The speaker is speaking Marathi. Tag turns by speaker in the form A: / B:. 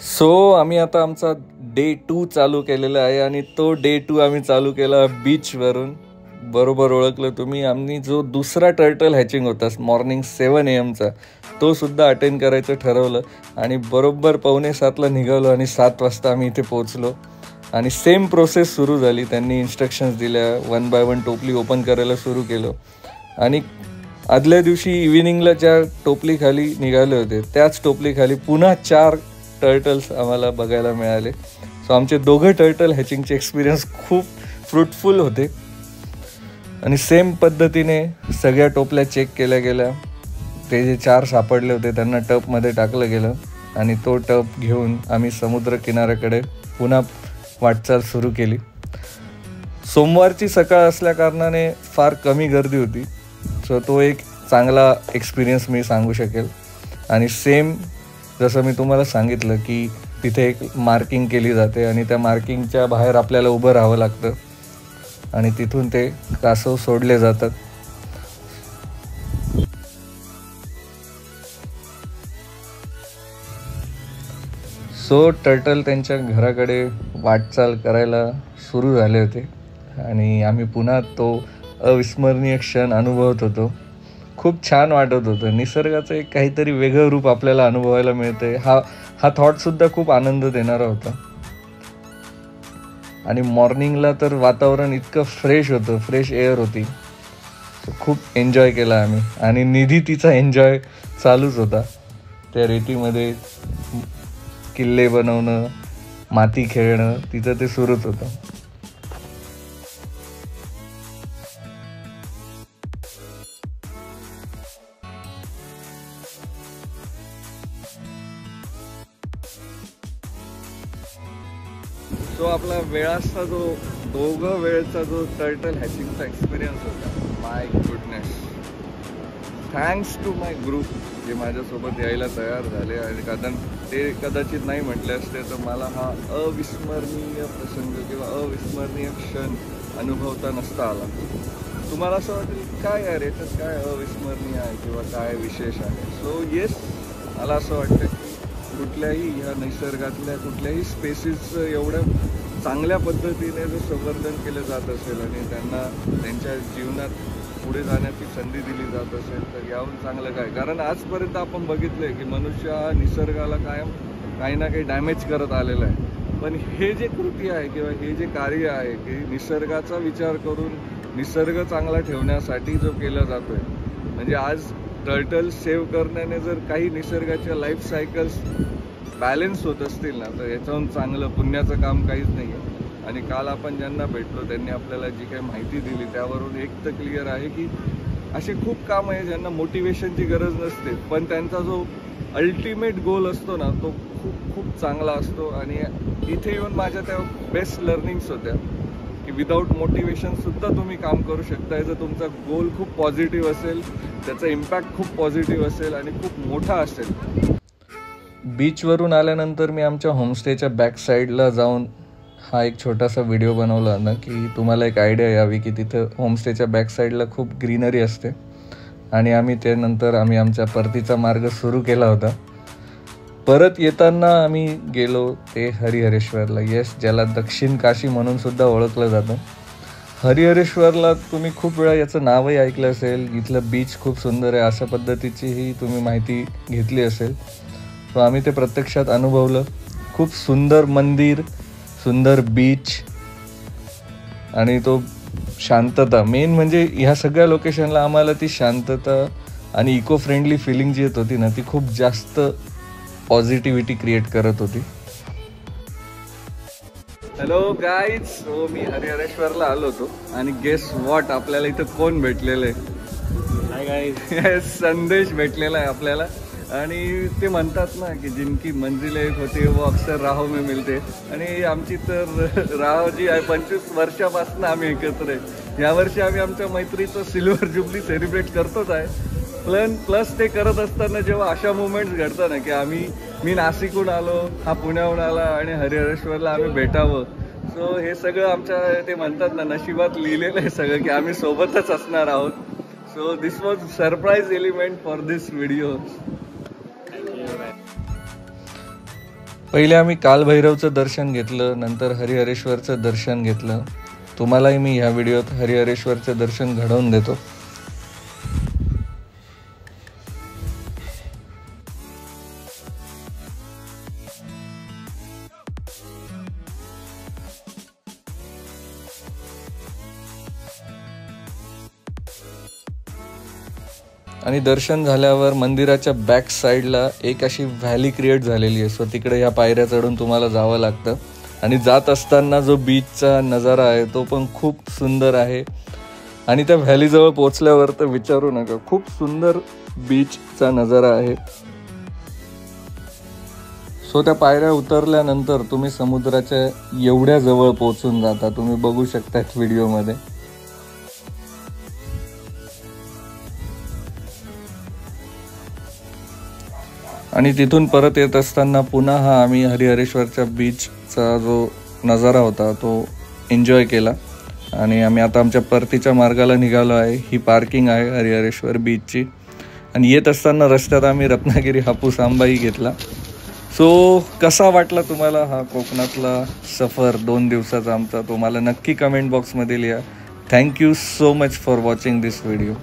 A: सो आम्ही आता आमचा डे 2 चालू केलेला आहे आणि तो डे 2 आम्ही चालू केला बीचवरून. बरोबर ओळखलं तुम्ही. आम्ही जो दुसरा टर्टल हॅचिंग होता मॉर्निंग 7 AM तो सुद्धा अटेंड करायचं ठरवलं आणि बरोबर 6:45ला निघालो आणि 7 वाजता आम्ही इथे पोहोचलो. आणि सेम प्रोसेस सुरू झाली. त्यांनी इन्स्ट्रक्शन्स दिल्या, 1 बाय 1 टोपली ओपन करायला सुरू केलं. आणि आदल्या दिवशी इव्हिनिंगला ज्या टोपलीखाली निघाले होते त्याच टोपलीखाली पुन्हा 4 टर्टल्स आम्हाला बघायला मिळाले. सो आमचे दोघं टर्टल हॅचिंगचे एक्सपिरियन्स खूप फ्रुटफुल होते. आणि सेम पद्धतीने सगळ्या टोपल्या चेक केल्या गेल्या. ते जे 4 सापडले होते त्यांना टबमध्ये टाकलं गेलं आणि तो टब घेऊन आम्ही समुद्र किनाऱ्याकडे पुन्हा वाटचाल सुरू केली. सोमवारची सकाळ असल्याकारणाने फार कमी गर्दी होती. सो तो एक चांगला एक्सपिरियन्स मी सांगू शकेल. आणि सेम जसं मी तुम्हाला सांगितलं की तिथे एक मार्किंग केली जाते आणि त्या मार्किंगच्या बाहेर आपल्याला उभं राहावं लागतं आणि तिथून ते कासव सोडले जातात. सो टर्टल त्यांच्या घराकडे वाटचाल करायला सुरू झाले होते आणि आम्ही पुन्हा तो अविस्मरणीय क्षण अनुभवत होतो. खूप छान वाटत होतं. निसर्गाचं एक काहीतरी वेगळं रूप आपल्याला अनुभवायला मिळतंय. हा थॉटसुद्धा खूप आनंद देणारा होता. आणि मॉर्निंगला तर वातावरण इतकं फ्रेश होतं, फ्रेश एअर होती. खूप एन्जॉय केला आम्ही. आणि निधी तिचा एन्जॉय चालूच होता. त्या रेतीमध्ये किल्ले बनवणं, माती खेळणं, तिचं ते सुरूच होतं. सो आपला वेळाचा दोघं वेळचा जो टर्टल हॅचिंगचा एक्सपिरियन्स होता, my goodness. Thanks to my group जे माझ्यासोबत यायला तयार झाले. आणि ते कदाचित नाही म्हटले असते तर मला हा अविस्मरणीय प्रसंग किंवा अविस्मरणीय क्षण अनुभवता नसता आला. तुम्हाला असं वाटेल काय यार याच्यात काय अविस्मरणीय आहे किंवा काय विशेष आहे. सो येस, मला असं वाटतं की कुठल्याही ह्या निसर्गातल्या कुठल्याही स्पेसिसचं एवढं चांगल्या पद्धतीने जर संवर्धन केलं जात असेल आणि त्यांना त्यांच्या जीवनात पुढे जाण्याची संधी दिली जात असेल तर याहून चांगलं काय. कारण आजपर्यंत आपण बघितलं आहे की मनुष्य हा निसर्गाला कायम काही ना काही डॅमेज करत आलेला आहे. पण हे जे कृती आहे किंवा हे जे कार्य आहे की निसर्गाचा विचार करून निसर्ग चांगला ठेवण्यासाठी जो केला जातो आहे, म्हणजे आज टर्टल सेव्ह करण्याने जर काही निसर्गाच्या लाईफ सायकल्स बॅलन्स होत असतील ना तर याच्याहून चांगलं पुण्याचं काम काहीच नाही आहे. आणि काल आपण ज्यांना भेटलो त्यांनी आपल्याला जी काही माहिती दिली त्यावरून एक तर क्लिअर आहे की असे खूप काम आहे ज्यांना मोटिवेशनची गरज नसते, पण त्यांचा जो अल्टिमेट गोल असतो ना तो खूप खूप चांगला असतो. आणि इथे येऊन माझ्या त्या बेस्ट लर्निंग्स होत्या की विदाऊट मोटिवेशनसुद्धा तुम्ही काम करू शकता. जर तुमचा गोल खूप पॉझिटिव्ह असेल, त्याचा इम्पॅक्ट खूप पॉझिटिव्ह असेल आणि खूप मोठा असेल. बीचवरून आल्यानंतर मी आमच्या होमस्टेच्या बॅक साईडला जाऊन हा एक छोटासा व्हिडिओ बनवला ना की तुम्हाला एक आयडिया यावी की तिथं होमस्टेच्या बॅक साईडला खूप ग्रीनरी असते. आणि आम्ही त्यानंतर आमच्या परतीचा मार्ग सुरू केला होता. परत येताना आम्ही गेलो ते हरिहरेश्वरला. येस, ज्याला दक्षिण काशी म्हणून सुद्धा ओळखलं जातं. हरिहरेश्वरला तुम्ही खूप वेळा याचं नावही ऐकलं असेल. इथलं बीच खूप सुंदर आहे अशा पद्धतीचीही तुम्ही माहिती घेतली असेल. सो आम्ही ते प्रत्यक्षात अनुभवलं. खूप सुंदर मंदिर, सुंदर बीच आणि तो शांतता. मेन म्हणजे ह्या सगळ्या लोकेशनला आम्हाला ती शांतता आणि इको फ्रेंडली फिलिंग जी येत होती ना ती खूप जास्त पॉझिटिव्हिटी क्रिएट करत होती. हॅलो गाईज, सो मी हरिहरेश्वरला आलो होतो आणि गेस वॉट, आपल्याला इथं कोण भेटलेलं आहे?
B: Hi guys.
A: संदेश भेटलेला आहे आपल्याला. आणि ते म्हणतात ना की जिनकी मंजिल एक होती वो अक्सर राहों में मिलते. आणि आमची तर राह जी आहे 25 वर्षापासून आम्ही एकत्र आहे. यावर्षी आम्ही आमच्या मैत्रीचं सिल्वर जुबली सेलिब्रेट करतोच आहे. प्लस ते करत असताना जेव्हा अशा मुवमेंट्स घडतात ना की मी नाशिकहून आलो, हा पुण्याहून आला आणि हरिहरेश्वरला आम्ही भेटावं. सो हे सगळं आमच्या ते म्हणतात ना नशिबात लिहिलेलं आहे सगळं की आम्ही सोबतच असणार आहोत. So this was surprise element for this video. पहिले आम्ही कालभैरवचं दर्शन घेतलं, नंतर हरिहरेश्वरचं दर्शन घेतलं. तुम्हालाही मी ह्या व्हिडिओत हरिहरेश्वरचं दर्शन घडवून देतो. आणि दर्शन झाल्यावर मंदिराच्या बॅक साईडला एक अशी व्हॅली क्रिएट झालेली आहे. सो तिकडे ह्या पायऱ्या चढून तुम्हाला जावं लागतं. आणि जात असताना जो बीचचा नजारा आहे तो पण खूप सुंदर आहे. आणि त्या व्हॅलीजवळ पोहोचल्यावर तर विचारू नका, खूप सुंदर बीचचा नजारा आहे. सो त्या पायऱ्या उतरल्यानंतर तुम्ही समुद्राच्या एवढ्या जवळ पोहोचून जाता. तुम्ही बघू शकता व्हिडिओमध्ये. आणि तिथून परत येत असताना पुन्हा हा आम्ही हरिहरेश्वरच्या बीचचा जो नजारा होता तो एन्जॉय केला. आणि आम्ही आता आमच्या परतीच्या मार्गाला निघालो आहे. ही पार्किंग आहे हरिहरेश्वर बीचची. आणि येत असताना रस्त्यात आम्ही रत्नागिरी हापूस आंबाही घेतला. सो कसा वाटला तुम्हाला हा कोकणातला सफर 2 दिवसाचा आमचा, तो मला नक्की कमेंट बॉक्समध्ये लिहा. Thank you so much for watching this video.